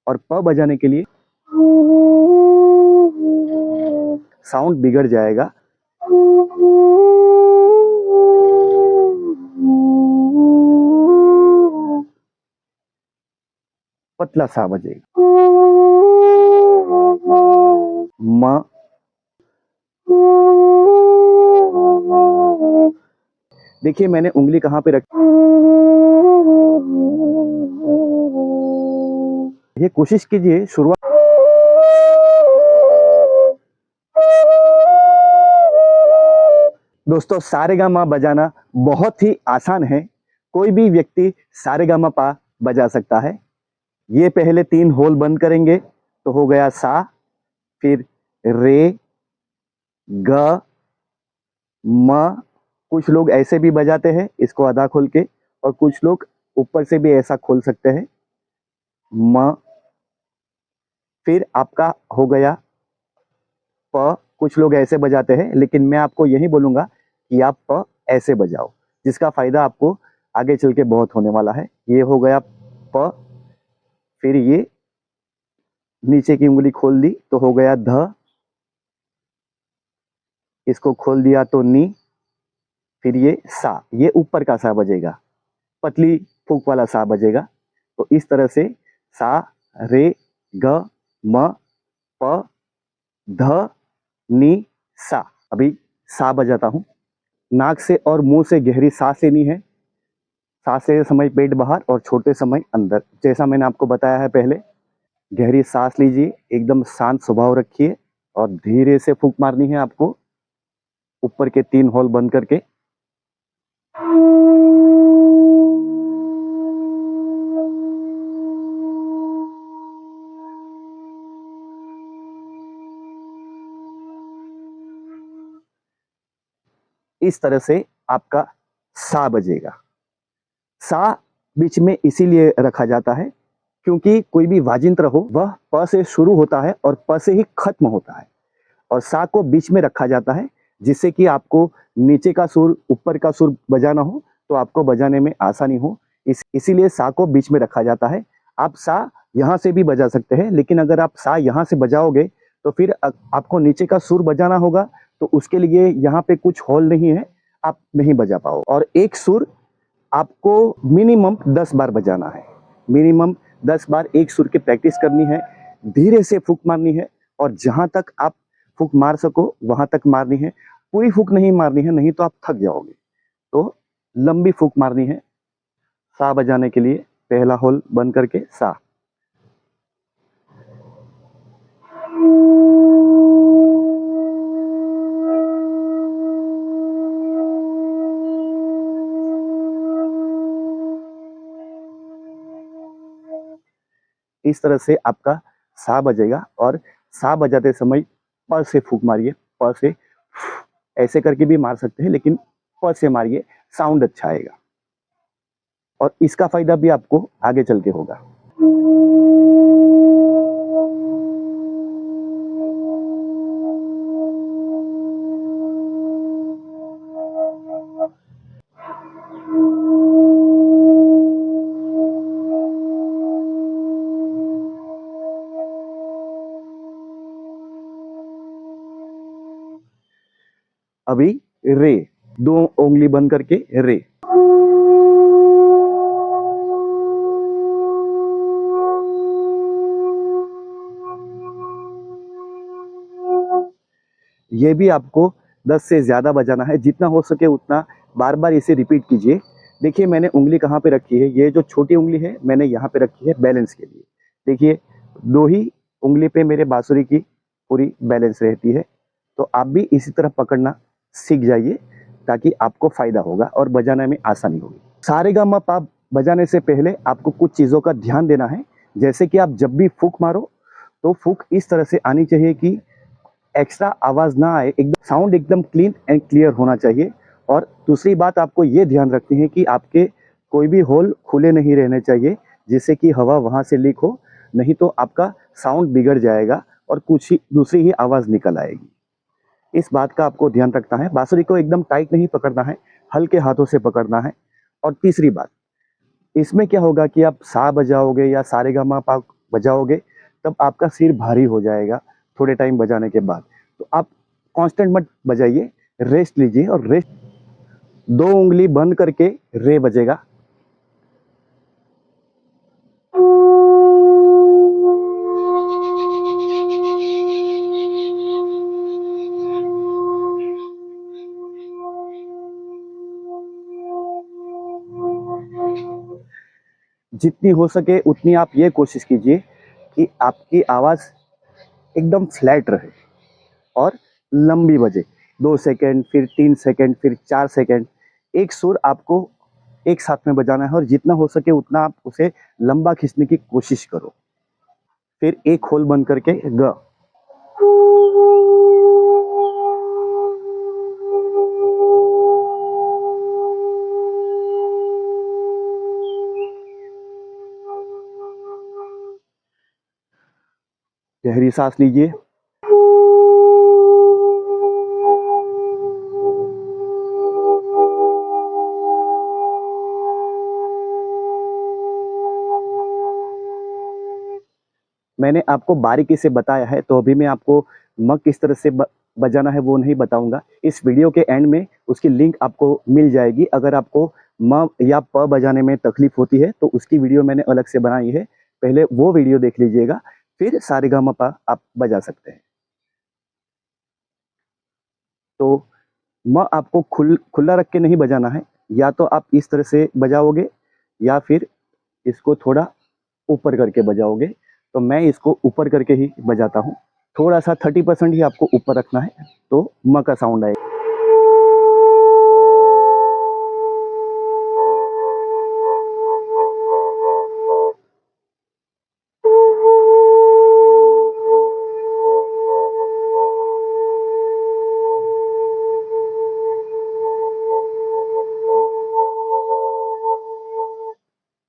और प बजाने के लिए साउंड बिगड़ जाएगा। पतला सा बजेगा। म, देखिए मैंने उंगली कहाँ पे रखी, ये कोशिश कीजिए शुरुआत। दोस्तों सारेगामा बजाना बहुत ही आसान है, कोई भी व्यक्ति सारेगामा पा बजा सकता है। ये पहले 3 होल बंद करेंगे तो हो गया सा, फिर रे, ग, म। कुछ लोग ऐसे भी बजाते हैं इसको आधा खोल के, और कुछ लोग ऊपर से भी ऐसा खोल सकते हैं, म। फिर आपका हो गया प। कुछ लोग ऐसे बजाते हैं, लेकिन मैं आपको यही बोलूंगा कि आप प ऐसे बजाओ, जिसका फायदा आपको आगे चल के बहुत होने वाला है। ये हो गया प, फिर ये नीचे की उंगली खोल दी तो हो गया ध, इसको खोल दिया तो नी, फिर ये सा, ये ऊपर का सा बजेगा, पतली फूक वाला सा बजेगा। तो इस तरह से सा, रे, ग, म, प, ध, नी, सा। अभी सा बजाता हूं। नाक से और मुंह से गहरी सांस लेनी है। सांस लेते समय पेट बाहर और छोड़ते समय अंदर, जैसा मैंने आपको बताया है पहले। गहरी सांस लीजिए, एकदम शांत स्वभाव रखिए और धीरे से फूंक मारनी है आपको, ऊपर के 3 होल बंद करके। इस तरह से आपका सा बजेगा। सा बीच में इसीलिए रखा जाता है क्योंकि कोई भी वाजिंत्र हो वह प से शुरू होता है और प से ही खत्म होता है, और सा को बीच में रखा जाता है जिससे कि आपको नीचे का सुर ऊपर का सुर बजाना हो तो आपको बजाने में आसानी हो। इसीलिए सा को बीच में रखा जाता है। आप सा यहाँ से भी बजा सकते हैं, लेकिन अगर आप सा यहाँ से बजाओगे तो फिर आपको नीचे का सुर बजाना होगा, तो उसके लिए यहाँ पे कुछ होल नहीं है, आप नहीं बजा पाओ। और एक सुर आपको मिनिमम 10 बार बजाना है, मिनिमम 10 बार एक सुर की प्रैक्टिस करनी है। धीरे से फूंक मारनी है, और जहां तक आप फूंक मार सको वहां तक मारनी है, पूरी फूंक नहीं मारनी है, नहीं तो आप थक जाओगे। तो लंबी फूंक मारनी है। सा बजाने के लिए पहला होल बंद करके सा। इस तरह से आपका सा बजेगा, और सा बजाते समय प से फूंक मारिए, प से ऐसे करके भी मार सकते हैं, लेकिन प से मारिए, साउंड अच्छा आएगा और इसका फायदा भी आपको आगे चल के होगा। अभी रे, 2 उंगली बंद करके रे। ये भी आपको 10 से ज्यादा बजाना है, जितना हो सके उतना बार बार इसे रिपीट कीजिए। देखिए मैंने उंगली कहाँ पे रखी है, ये जो छोटी उंगली है मैंने यहाँ पे रखी है बैलेंस के लिए। देखिए 2 ही उंगली पे मेरे बांसुरी की पूरी बैलेंस रहती है। तो आप भी इसी तरह पकड़ना सीख जाइए, ताकि आपको फायदा होगा और बजाने में आसानी होगी। सारेगामा पा बजाने से पहले आपको कुछ चीज़ों का ध्यान देना है, जैसे कि आप जब भी फूंक मारो तो फूंक इस तरह से आनी चाहिए कि एक्स्ट्रा आवाज ना आए, एकदम साउंड एकदम क्लीन एंड क्लियर होना चाहिए। और दूसरी बात आपको ये ध्यान रखनी है कि आपके कोई भी होल खुले नहीं रहने चाहिए, जिससे कि हवा वहां से लीक हो, नहीं तो आपका साउंड बिगड़ जाएगा और कुछ ही दूसरी ही आवाज निकल आएगी। इस बात का आपको ध्यान रखना है। बांसुरी को एकदम टाइट नहीं पकड़ना है, हल्के हाथों से पकड़ना है। और तीसरी बात, इसमें क्या होगा कि आप सा बजाओगे या सारेगामा पा बजाओगे, तब आपका सिर भारी हो जाएगा थोड़े टाइम बजाने के बाद। तो आप कांस्टेंट मत बजाइए, रेस्ट लीजिए, और रेस्ट 2 उंगली बंद करके रे बजेगा। जितनी हो सके उतनी आप ये कोशिश कीजिए कि आपकी आवाज़ एकदम फ्लैट रहे और लंबी बजे। 2 सेकंड, फिर 3 सेकंड, फिर 4 सेकंड, एक सुर आपको एक साथ में बजाना है, और जितना हो सके उतना आप उसे लंबा खींचने की कोशिश करो। फिर एक होल बंद करके ग। गहरी सांस लीजिए। मैंने आपको बारीकी से बताया है, तो अभी मैं आपको म किस तरह से बजाना है वो नहीं बताऊंगा। इस वीडियो के एंड में उसकी लिंक आपको मिल जाएगी। अगर आपको म या प बजाने में तकलीफ होती है तो उसकी वीडियो मैंने अलग से बनाई है, पहले वो वीडियो देख लीजिएगा, फिर सारेगामापा आप बजा सकते हैं। तो म आपको खुला रख के नहीं बजाना है, या तो आप इस तरह से बजाओगे या फिर इसको थोड़ा ऊपर करके बजाओगे। तो मैं इसको ऊपर करके ही बजाता हूँ। थोड़ा सा 30% ही आपको ऊपर रखना है, तो म का साउंड आएगा।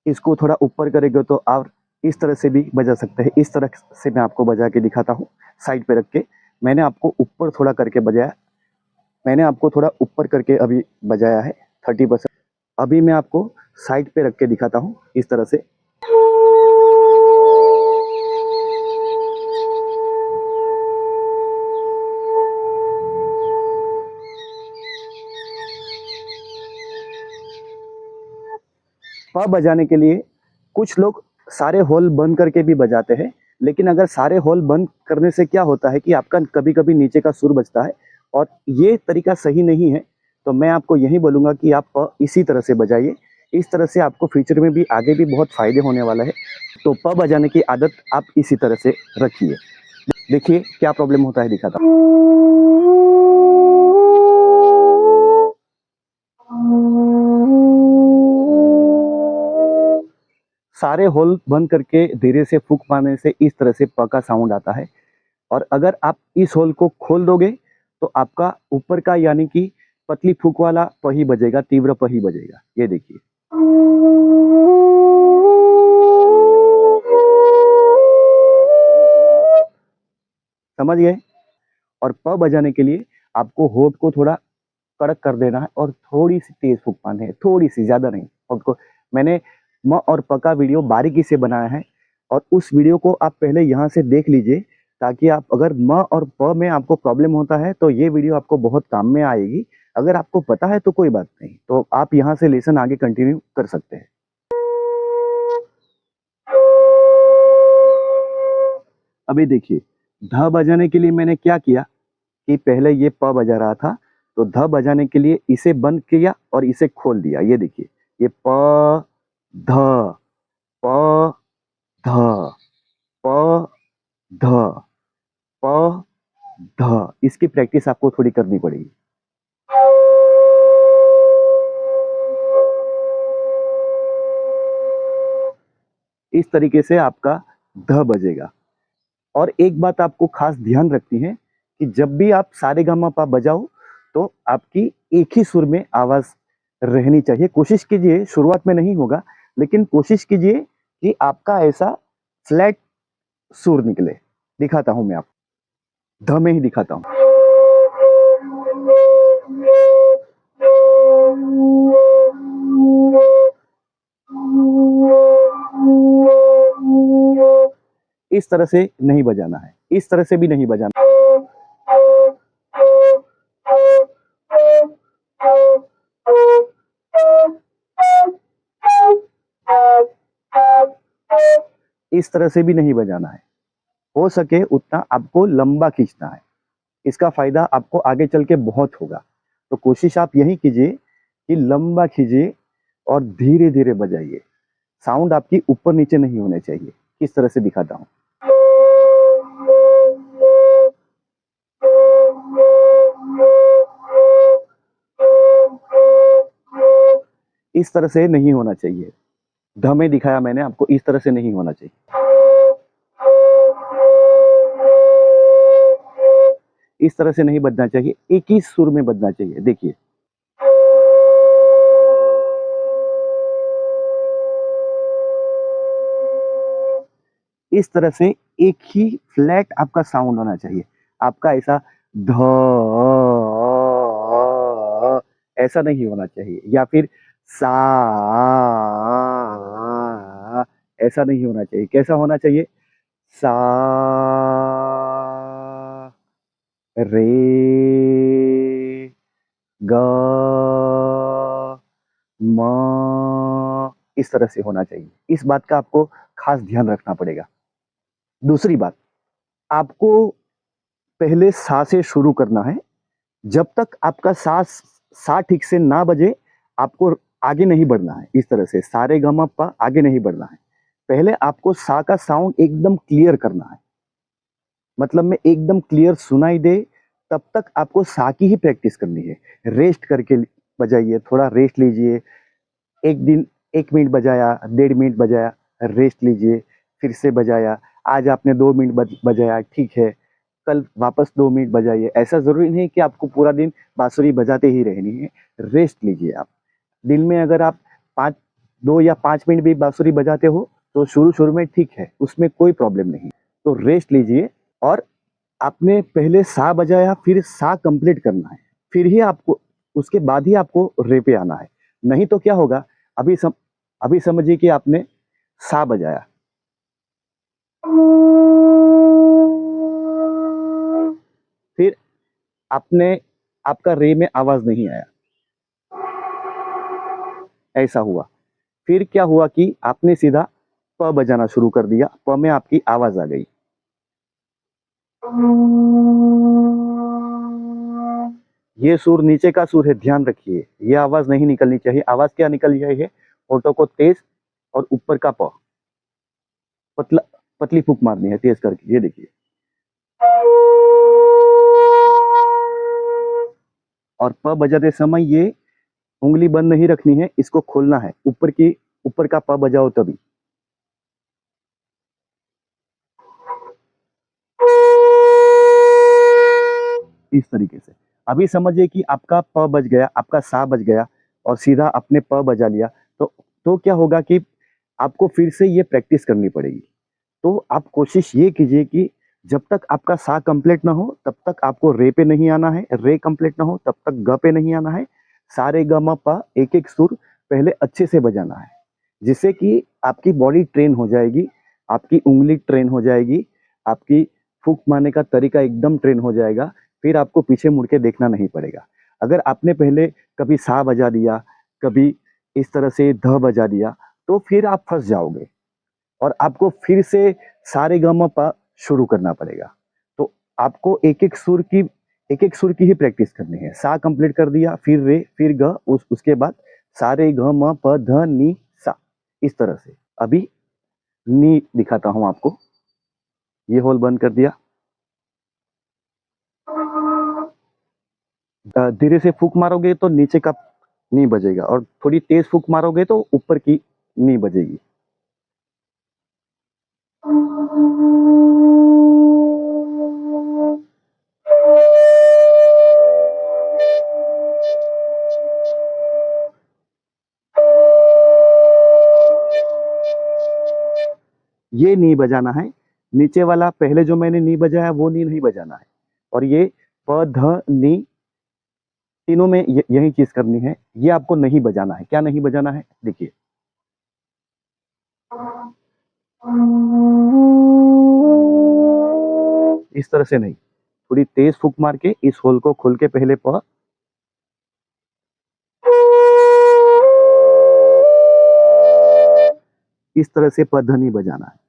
इसको थोड़ा ऊपर करेंगे तो आप इस तरह से भी बजा सकते हैं। इस तरह से मैं आपको बजा के दिखाता हूँ, साइड पे रख के। मैंने आपको ऊपर थोड़ा करके बजाया, मैंने आपको थोड़ा ऊपर करके अभी बजाया है 30%। अभी मैं आपको साइड पे रख के दिखाता हूँ इस तरह से। प बजाने के लिए कुछ लोग सारे होल बंद करके भी बजाते हैं, लेकिन अगर सारे होल बंद करने से क्या होता है कि आपका कभी कभी नीचे का सुर बजता है, और ये तरीका सही नहीं है। तो मैं आपको यही बोलूँगा कि आप प इसी तरह से बजाइए। इस तरह से आपको फ्यूचर में भी आगे भी बहुत फ़ायदे होने वाला है। तो प बजाने की आदत आप इसी तरह से रखिए। देखिए क्या प्रॉब्लम होता है, दिखाता हूँ। सारे होल बंद करके धीरे से फूंक मारने से इस तरह से प का साउंड आता है। और अगर आप इस होल को खोल दोगे तो आपका ऊपर का यानी कि पतली फूंक वाला प ही बजेगा, तीव्र प ही बजेगा। ये देखिए। समझ गए? और प बजाने के लिए आपको होठ को थोड़ा कड़क कर देना है और थोड़ी सी तेज फूंक मारनी है, थोड़ी सी, ज्यादा नहीं। होठ को मैंने म और प का वीडियो बारीकी से बनाया है, और उस वीडियो को आप पहले यहाँ से देख लीजिए, ताकि आप अगर म और प में आपको प्रॉब्लम होता है तो ये वीडियो आपको बहुत काम में आएगी। अगर आपको पता है तो कोई बात नहीं, तो आप यहाँ से लेसन आगे कंटिन्यू कर सकते हैं। अभी देखिए, ध बजाने के लिए मैंने क्या किया कि पहले ये प बजा रहा था, तो ध बजाने के लिए इसे बंद किया और इसे खोल दिया। ये देखिए, ये प ध प ध प ध प ध। इसकी प्रैक्टिस आपको थोड़ी करनी पड़ेगी। इस तरीके से आपका ध बजेगा। और एक बात आपको खास ध्यान रखनी है कि जब भी आप सारेगामापा बजाओ तो आपकी एक ही सुर में आवाज रहनी चाहिए। कोशिश कीजिए, शुरुआत में नहीं होगा, लेकिन कोशिश कीजिए कि आपका ऐसा फ्लैट सुर निकले। दिखाता हूं मैं आपको, ध में ही दिखाता हूं। इस तरह से नहीं बजाना है, इस तरह से भी नहीं बजाना। इस तरह से भी नहीं बजाना है। हो सके उतना आपको लंबा खींचना है। इसका फायदा आपको आगे चल के बहुत होगा। तो कोशिश आप यही कीजिए कि लंबा खींचिए और धीरे धीरे बजाइए। साउंड आपकी ऊपर नीचे नहीं होने चाहिए। किस तरह से दिखाता हूँ। इस तरह से नहीं होना चाहिए। धमे दिखाया मैंने आपको, इस तरह से नहीं होना चाहिए। इस तरह से नहीं बजना चाहिए, एक ही सुर में बजना चाहिए। देखिए, इस तरह से एक ही फ्लैट आपका साउंड होना चाहिए। आपका ऐसा ध ऐसा नहीं होना चाहिए, या फिर सा ऐसा नहीं होना चाहिए। कैसा होना चाहिए? सा रे ग म, इस तरह से होना चाहिए। इस बात का आपको खास ध्यान रखना पड़ेगा। दूसरी बात, आपको पहले सा से शुरू करना है। जब तक आपका सा ठीक से ना बजे, आपको आगे नहीं बढ़ना है। इस तरह से सा रे ग म प आगे नहीं बढ़ना है। पहले आपको सा का साउंड एकदम क्लियर करना है। मतलब में एकदम क्लियर सुनाई दे, तब तक आपको सा की ही प्रैक्टिस करनी है। रेस्ट करके बजाइए, थोड़ा रेस्ट लीजिए। एक दिन 1 मिनट बजाया, 1.5 मिनट बजाया, रेस्ट लीजिए, फिर से बजाया। आज आपने 2 मिनट बजाया, ठीक है। कल वापस 2 मिनट बजाइए। ऐसा ज़रूरी नहीं कि आपको पूरा दिन बांसुरी बजाते ही रहनी है। रेस्ट लीजिए आप। दिन में अगर आप 2 या 5 मिनट भी बांसुरी बजाते हो, तो शुरू-शुरू में ठीक है, उसमें कोई प्रॉब्लम नहीं। तो रेस्ट लीजिए, और आपने पहले सा बजाया, फिर सा कंप्लीट करना है। फिर ही आपको, उसके बाद ही आपको रे पे आना है। नहीं तो क्या होगा, अभी समझिए कि आपने सा बजाया, फिर आपने आपका रे में आवाज नहीं आया, ऐसा हुआ। फिर क्या हुआ कि आपने सीधा प बजाना शुरू कर दिया, प में आपकी आवाज आ गई। ये सुर नीचे का सुर है, ध्यान रखिए। ये आवाज नहीं निकलनी चाहिए। आवाज क्या निकल जाए है? होठों को तेज और ऊपर का प, पतला पतली फूंक मारनी है तेज करके। ये देखिए, और प बजाते समय ये उंगली बंद नहीं रखनी है, इसको खोलना है। ऊपर का प बजाओ तभी। इस तरीके से। अभी समझिए कि आपका प बज गया, आपका सा बज गया, और सीधा आपने प बजा लिया। तो क्या होगा कि आपको फिर से ये प्रैक्टिस करनी पड़ेगी। तो आप कोशिश ये कीजिए कि जब तक आपका सा कंप्लीट ना हो, तब तक आपको रे पे नहीं आना है। रे कंप्लीट ना हो, तब तक ग पे नहीं आना है। सा रे ग म प एक एक सुर पहले अच्छे से बजाना है, जिससे कि आपकी बॉडी ट्रेन हो जाएगी, आपकी उंगली ट्रेन हो जाएगी, आपकी फूंक मारने का तरीका एकदम ट्रेन हो जाएगा। फिर आपको पीछे मुड़ के देखना नहीं पड़ेगा। अगर आपने पहले कभी सा बजा दिया, कभी इस तरह से ध बजा दिया, तो फिर आप फंस जाओगे, और आपको फिर से सारे ग म प शुरू करना पड़ेगा। तो आपको एक एक सुर की ही प्रैक्टिस करनी है। सा कंप्लीट कर दिया, फिर रे, फिर ग, उसके बाद सारे ग म प ध नी सा, इस तरह से। अभी नी दिखाता हूं आपको। ये होल बंद कर दिया। धीरे से फूंक मारोगे तो नीचे का नी बजेगा, और थोड़ी तेज फूंक मारोगे तो ऊपर की नी बजेगी। ये नी बजाना है। नीचे वाला पहले जो मैंने नी बजाया, वो नी नहीं बजाना है। और ये प ध नी, तीनों में यही चीज करनी है। ये आपको नहीं बजाना है। क्या नहीं बजाना है? देखिए, इस तरह से नहीं, थोड़ी तेज फूंक मार के इस होल को खोल के पहले प, इस तरह से प ध्वनि बजाना है।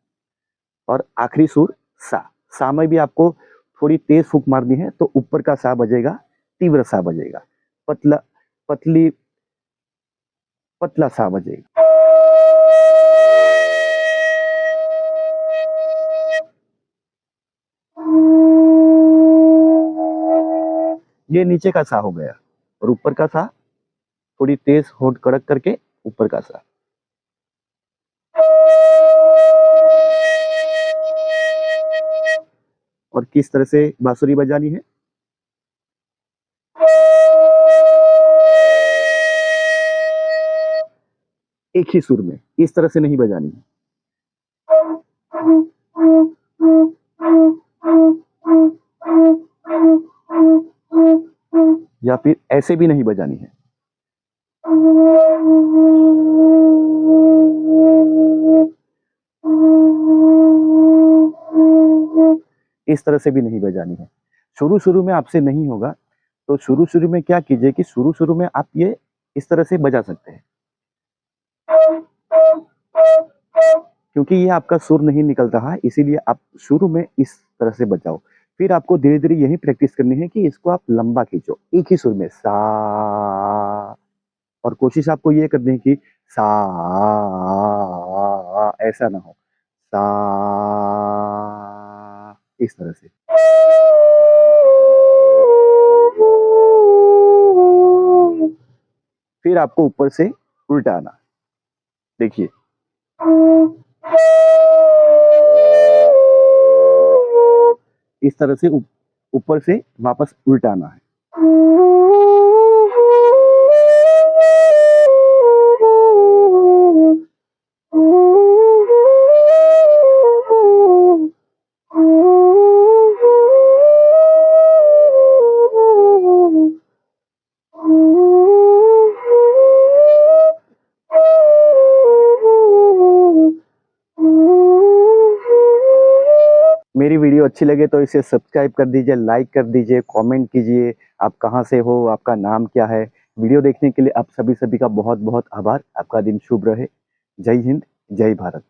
और आखिरी सुर सा। सा में भी आपको थोड़ी तेज फूंक मारनी है, तो ऊपर का सा बजेगा, तीव्र सा बजेगा, पतला पतली पतला सा बजेगा। ये नीचे का सा हो गया, और ऊपर का सा थोड़ी तेज होठ कड़क करके ऊपर का सा। और किस तरह से बांसुरी बजानी है, एक ही सुर में, इस तरह से नहीं बजानी है। या फिर ऐसे भी नहीं बजानी है। इस तरह से भी नहीं बजानी है। शुरू शुरू में आपसे नहीं होगा, तो शुरू शुरू में क्या कीजिए कि शुरू शुरू में आप ये इस तरह से बजा सकते हैं, क्योंकि ये आपका सुर नहीं निकल रहा है, इसीलिए आप शुरू में इस तरह से बजाओ। फिर आपको धीरे धीरे यही प्रैक्टिस करनी है कि इसको आप लंबा खींचो, एक ही सुर में सा। और कोशिश आपको ये करनी है कि सा, ऐसा ना हो, सा, इस तरह से। फिर आपको ऊपर से उल्टा आना, देखिए। इस तरह से ऊपर से वापस उल्टा आना है। मेरी वीडियो अच्छी लगे तो इसे सब्सक्राइब कर दीजिए, लाइक कर दीजिए, कमेंट कीजिए, आप कहाँ से हो, आपका नाम क्या है। वीडियो देखने के लिए आप सभी का बहुत बहुत आभार। आपका दिन शुभ रहे। जय हिंद, जय भारत।